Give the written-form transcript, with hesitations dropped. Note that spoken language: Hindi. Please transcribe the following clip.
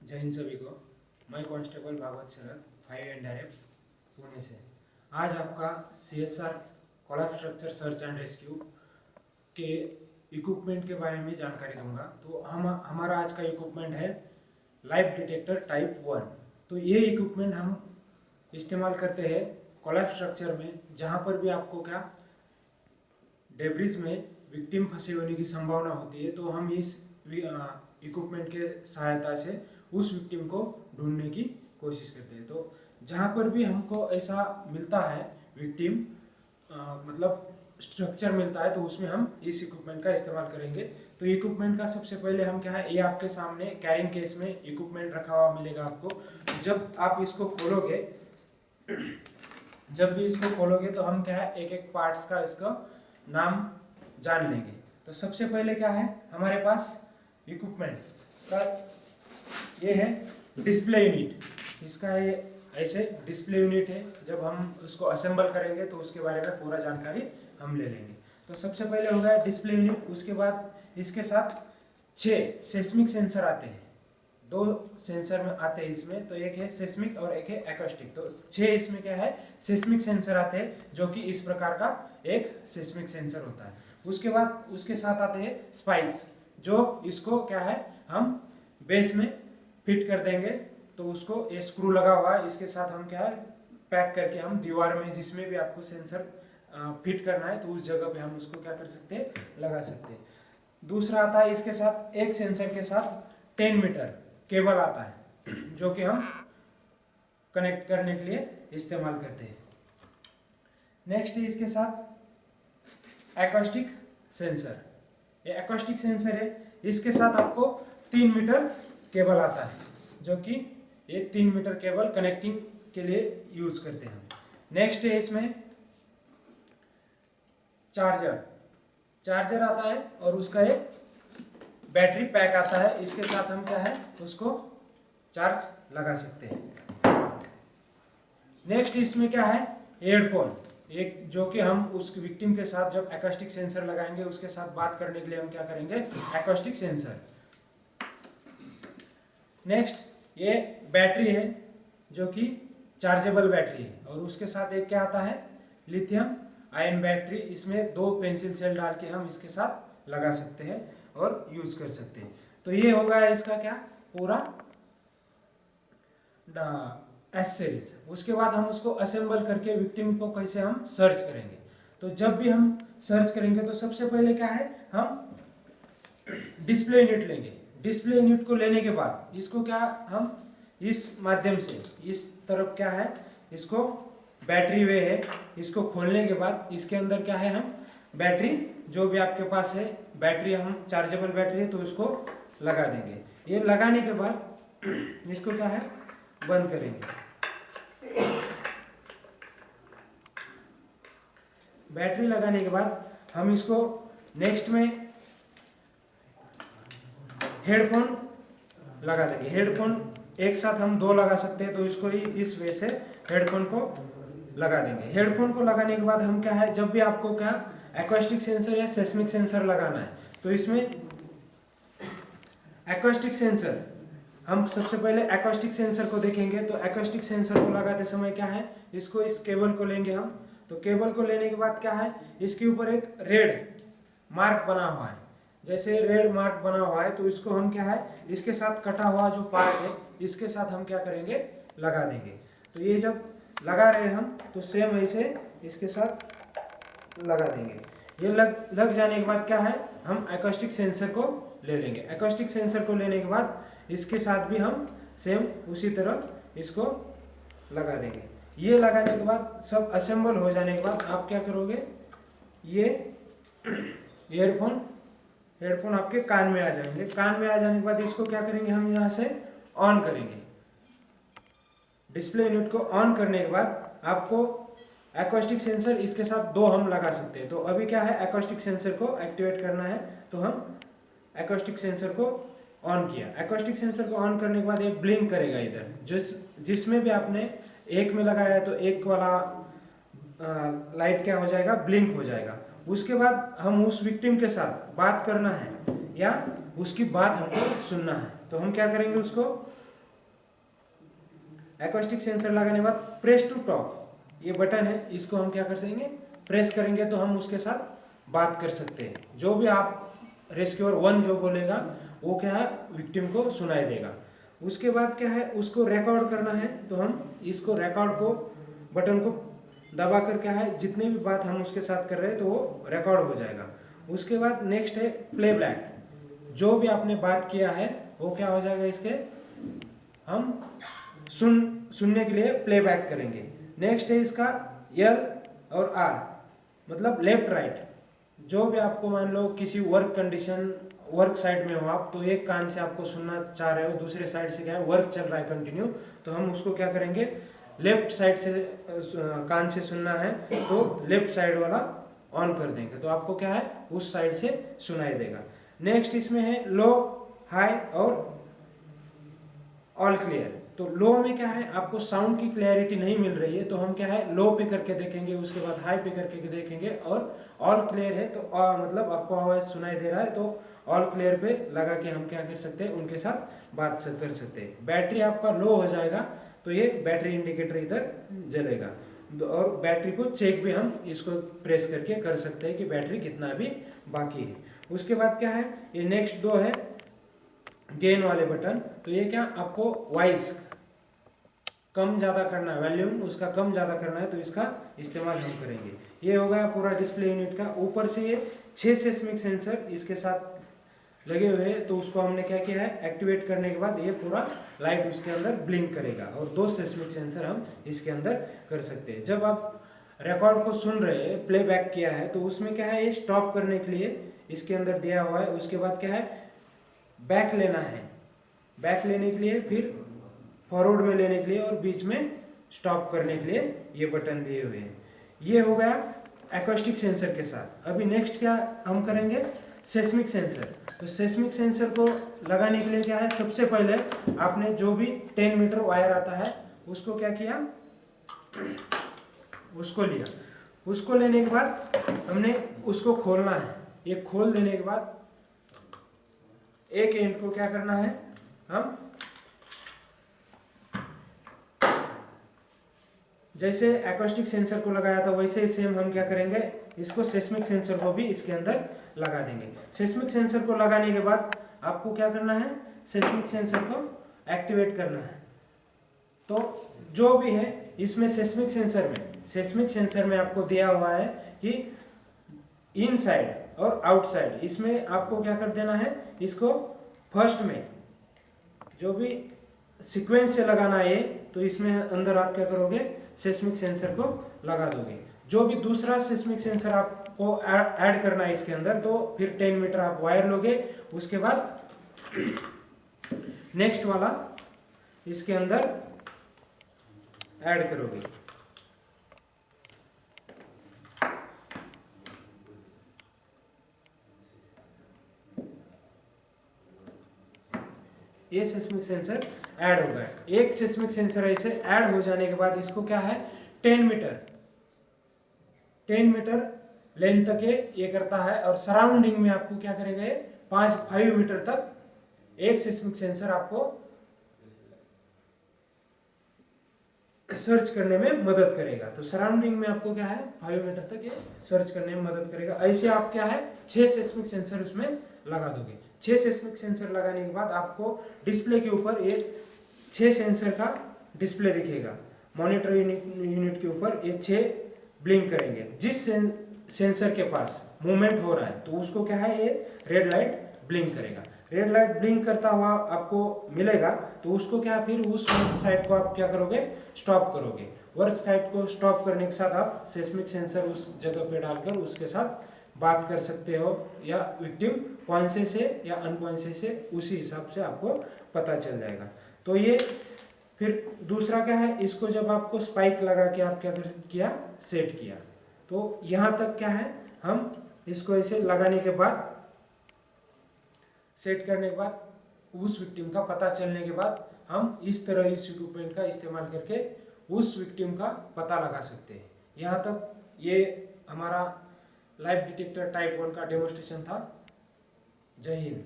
जय हिंद सभी को। मैं कांस्टेबल भागवत शरद 5 पुणे से आज आपका CSR collapse structure search and rescue के इक्विपमेंट के बारे में जानकारी दूंगा। तो हमारा आज का इक्विपमेंट है लाइफ डिटेक्टर टाइप 1। तो ये इक्विपमेंट हम इस्तेमाल करते हैं कोलैप्स स्ट्रक्चर में, जहाँ पर भी आपको क्या डेब्रिस में विक्टिम फंसे होने की संभावना होती है। तो हम इस इक्विपमेंट के सहायता से उस विक्टिम को ढूंढने की कोशिश करते हैं। तो जहाँ पर भी हमको ऐसा मिलता है विक्टिम मतलब स्ट्रक्चर मिलता है, तो उसमें हम इस इक्विपमेंट का इस्तेमाल करेंगे। तो इक्विपमेंट का सबसे पहले हम क्या है, ये आपके सामने कैरिंग केस में इक्विपमेंट रखा हुआ मिलेगा आपको। जब आप इसको खोलोगे तो हम क्या है एक एक पार्ट्स का इसका नाम जान लेंगे। तो सबसे पहले क्या है हमारे पास इक्विपमेंट का ये है डिस्प्ले यूनिट। इसका ये ऐसे डिस्प्ले यूनिट है। जब हम उसको असेंबल करेंगे तो उसके बारे में पूरा जानकारी हम ले लेंगे। तो सबसे पहले हो गया डिस्प्ले यूनिट। उसके बाद इसके साथ 6 सेस्मिक सेंसर आते हैं। 2 सेंसर में आते हैं इसमें, तो एक है सेस्मिक और एक है एकॉस्टिक। तो 6 इसमें क्या है सेस्मिक सेंसर आते हैं, जो कि इस प्रकार का एक सेस्मिक सेंसर होता है। उसके बाद उसके साथ आते हैं स्पाइक्स, जो इसको क्या है हम बेस में फिट कर देंगे। तो उसको ये स्क्रू लगा हुआ है, इसके साथ हम क्या है पैक करके हम दीवार में जिसमें भी आपको सेंसर फिट करना है तो उस जगह पे हम उसको क्या कर सकते हैं लगा सकते हैं। दूसरा आता है इसके साथ एक सेंसर के साथ 10 मीटर केबल आता है, जो कि हम कनेक्ट करने के लिए इस्तेमाल करते हैं। नेक्स्ट है इसके साथ एकॉस्टिक सेंसर। ये एकॉस्टिक सेंसर है, इसके साथ आपको 3 मीटर केबल आता है, जो कि ये 3 मीटर केबल कनेक्टिंग के लिए यूज करते हैं। नेक्स्ट है इसमें चार्जर आता है और उसका एक बैटरी पैक आता है। इसके साथ हम क्या है उसको चार्ज लगा सकते हैं। नेक्स्ट इसमें क्या है हेडफोन, एक जो कि हम उस विक्टिम के साथ जब एकॉस्टिक सेंसर लगाएंगे उसके साथ बात करने के लिए हम क्या करेंगे एकॉस्टिक सेंसर। नेक्स्ट ये बैटरी है, जो कि चार्जेबल बैटरी है, और उसके साथ एक क्या आता है लिथियम आयन बैटरी। इसमें 2 पेंसिल सेल डाल के हम इसके साथ लगा सकते हैं और यूज कर सकते हैं। तो ये होगा इसका क्या पूरा एस सीरीज। उसके बाद हम उसको असेंबल करके विक्टिम को कैसे हम सर्च करेंगे। तो जब भी हम सर्च करेंगे तो सबसे पहले क्या है हम डिस्प्ले यूनिट लेंगे। डिस्प्ले यूनिट को लेने के बाद इसको क्या हम इस माध्यम से इस तरफ क्या है इसको बैटरी वे है, इसको खोलने के बाद इसके अंदर क्या है हम बैटरी जो भी आपके पास है बैटरी हम चार्जेबल बैटरी है तो उसको लगा देंगे। ये लगाने के बाद इसको क्या है बंद करेंगे। बैटरी लगाने के बाद हम इसको नेक्स्ट में हेडफोन लगा देंगे। हेडफोन एक साथ हम 2 लगा सकते हैं, तो इसको ही इस वे से हेडफोन को लगा देंगे। हेडफोन को लगाने के बाद हम क्या है जब भी आपको क्या एकॉस्टिक सेंसर या सेस्मिक सेंसर लगाना है तो इसमें एकॉस्टिक सेंसर हम सबसे पहले एकॉस्टिक सेंसर को देखेंगे। तो एकॉस्टिक सेंसर को लगाते समय क्या है इसको इस केबल को लेंगे हम। तो केबल को लेने के बाद क्या है इसके ऊपर एक रेड मार्क बना हुआ है। जैसे रेड मार्क बना हुआ है तो इसको हम क्या है इसके साथ कटा हुआ जो पार्ट है इसके साथ हम क्या करेंगे लगा देंगे। तो ये जब लगा रहे हम तो सेम ऐसे इसके साथ लगा देंगे। ये लग जाने के बाद क्या है हम एकॉस्टिक सेंसर को ले लेंगे। एकॉस्टिक सेंसर को लेने के बाद इसके साथ भी हम सेम उसी तरह इसको लगा देंगे। ये लगाने के बाद सब असेंबल हो जाने के बाद आप क्या करोगे ये हेडफोन आपके कान में आ जाएंगे। कान में आ जाने के बाद इसको क्या करेंगे हम यहाँ से ऑन करेंगे। डिस्प्ले यूनिट को ऑन करने के बाद आपको एकॉस्टिक सेंसर इसके साथ 2 हम लगा सकते हैं। तो अभी क्या है एकॉस्टिक सेंसर को एक्टिवेट करना है, तो हम एकॉस्टिक सेंसर को ऑन किया। एकॉस्टिक सेंसर को ऑन करने के बाद ये ब्लिंक करेगा इधर। जिसमें भी आपने एक में लगाया है तो एक वाला लाइट क्या हो जाएगा ब्लिंक हो जाएगा। उसके बाद हम उस विक्टिम के साथ बात करना है या उसकी बात हमको सुनना है, तो हम क्या करेंगे उसको एकॉस्टिक सेंसर लगाने के बाद प्रेस टू टॉक, ये बटन है, इसको हम क्या कर सकेंगे, प्रेस करेंगे तो हम उसके साथ बात कर सकते हैं। जो भी आप रेस्क्यूअर 1 जो बोलेगा वो क्या है विक्टिम को सुनाई देगा। उसके बाद क्या है, उसको रिकॉर्ड करना है, तो हम इसको रिकॉर्ड को बटन को दबा कर क्या है जितनी भी बात हम उसके साथ कर रहे हैं तो वो रिकॉर्ड हो जाएगा। उसके बाद नेक्स्ट है प्लेबैक, जो भी आपने बात किया है वो क्या हो जाएगा, इसके हम सुनने के लिए प्लेबैक करेंगे। नेक्स्ट है इसका एल और आर, मतलब लेफ्ट राइट। जो भी आपको मान लो किसी वर्क साइड में हो आप, तो एक कान से आपको सुनना चाह रहे हो, दूसरे साइड से क्या है वर्क चल रहा है कंटिन्यू, तो हम उसको क्या करेंगे, लेफ्ट साइड से कान से सुनना है तो लेफ्ट साइड वाला ऑन कर देंगे, तो आपको क्या है उस साइड से सुनाई देगा। नेक्स्ट इसमें है लो, हाई और ऑल क्लियर। तो लो में क्या है आपको साउंड की क्लैरिटी नहीं मिल रही है, तो हम क्या है लो पे करके देखेंगे, उसके बाद हाई पे करके देखेंगे, और ऑल क्लियर है तो मतलब आपको आवाज़ सुनाई दे रहा है तो ऑल क्लियर पे लगा के हम क्या कर सकते हैं, उनके साथ बात कर सकते हैं। बैटरी आपका लो हो जाएगा तो ये बैटरी इंडिकेटर इधर जलेगा, और बैटरी को चेक भी हम इसको प्रेस करके कर सकते हैं कि बैटरी कितना भी बाकी है। उसके बाद क्या है, ये नेक्स्ट दो है गेन वाले बटन, तो ये क्या आपको वॉइस कम ज़्यादा करना है, वॉल्यूम उसका कम ज़्यादा करना है, तो इसका इस्तेमाल हम करेंगे। ये हो गया पूरा डिस्प्ले यूनिट का। ऊपर से ये 6 सेस्मिक सेंसर इसके साथ लगे हुए हैं, तो उसको हमने क्या किया है, एक्टिवेट करने के बाद ये पूरा लाइट उसके अंदर ब्लिंक करेगा, और 2 सेस्मिक सेंसर हम इसके अंदर कर सकते हैं। जब आप रिकॉर्ड को सुन रहे हैं, प्लेबैक किया है, तो उसमें क्या है, ये स्टॉप करने के लिए इसके अंदर दिया हुआ है। उसके बाद क्या है, बैक लेना है, बैक लेने के लिए, फिर फॉरवर्ड में लेने के लिए, और बीच में स्टॉप करने के लिए ये बटन दिए हुए हैं। ये हो गया एकॉस्टिक सेंसर के साथ। अभी नेक्स्ट क्या हम करेंगे, सेस्मिक सेंसर। तो सेस्मिक सेंसर को लगाने के लिए क्या है, सबसे पहले आपने जो भी 10 मीटर वायर आता है उसको क्या किया, उसको लिया। उसको लेने के बाद हमने उसको खोलना है। ये खोल देने के बाद एक एंड को क्या करना है, हम जैसे एकॉस्टिक सेंसर को लगाया था वैसे ही सेम हम क्या करेंगे, इसको सेस्मिक सेंसर को भी इसके अंदर लगा देंगे। सेस्मिक सेंसर को लगाने के बाद आपको क्या करना है, सेस्मिक सेंसर को एक्टिवेट करना है। तो जो भी है इसमें सेस्मिक सेंसर में आपको दिया हुआ है कि इनसाइड और आउटसाइड, इसमें आपको क्या कर देना है, इसको फर्स्ट में जो भी सीक्वेंस से लगाना है, तो इसमें अंदर आप क्या करोगे, सेस्मिक सेंसर को लगा दोगे। जो भी दूसरा सेस्मिक सेंसर आपको ऐड करना है इसके अंदर, तो फिर 10 मीटर आप वायर लोगे। उसके बाद नेक्स्ट वाला इसके अंदर ऐड करोगे। ये सेस्मिक सेंसर ऐड हो गया। एक सेस्मिक सेंसर ऐसे ऐड हो जाने के बाद इसको क्या है, 10 मीटर लेंथ तक ये करता है, और सराउंडिंग में आपको क्या करेगा, 5 मीटर तक एक सेस्मिक सेंसर आपको सर्च करने में मदद करेगा। तो सराउंडिंग में आपको क्या है, 5 मीटर तक ये सर्च करने में मदद करेगा। ऐसे आप क्या है 6 सेस्मिक सेंसर उसमें लगा दोगे। 6 सेस्मिक सेंसर लगाने के बाद आपको डिस्प्ले के ऊपर एक 6 सेंसर का डिस्प्ले दिखेगा। मॉनिटर यूनिट के ऊपर ये 6 ब्लिंक करेंगे। जिस सेंसर के पास मूवमेंट हो रहा है तो उसको क्या है, ये रेड लाइट ब्लिंक करेगा। रेड लाइट ब्लिंक करता हुआ आपको मिलेगा, तो उसको क्या फिर उस साइड को आप क्या करोगे, स्टॉप करोगे। वर्क साइड को स्टॉप करने के साथ आप सेस्मिक सेंसर उस जगह पे डालकर उसके साथ बात कर सकते हो, या विक्टिम कॉन्शियस है या अनकॉन्शियस है उसी हिसाब से आपको पता चल जाएगा। तो ये फिर दूसरा क्या है, इसको जब आपको स्पाइक लगा के आप क्या किया, सेट किया, तो यहाँ तक क्या है, हम इसको ऐसे लगाने के बाद, सेट करने के बाद, उस विक्टिम का पता चलने के बाद हम इस तरह इस इक्विपमेंट का इस्तेमाल करके उस विक्टिम का पता लगा सकते हैं। यहाँ तक ये हमारा लाइव डिटेक्टर टाइप 1 का डेमोन्स्ट्रेशन था। जय हिंद।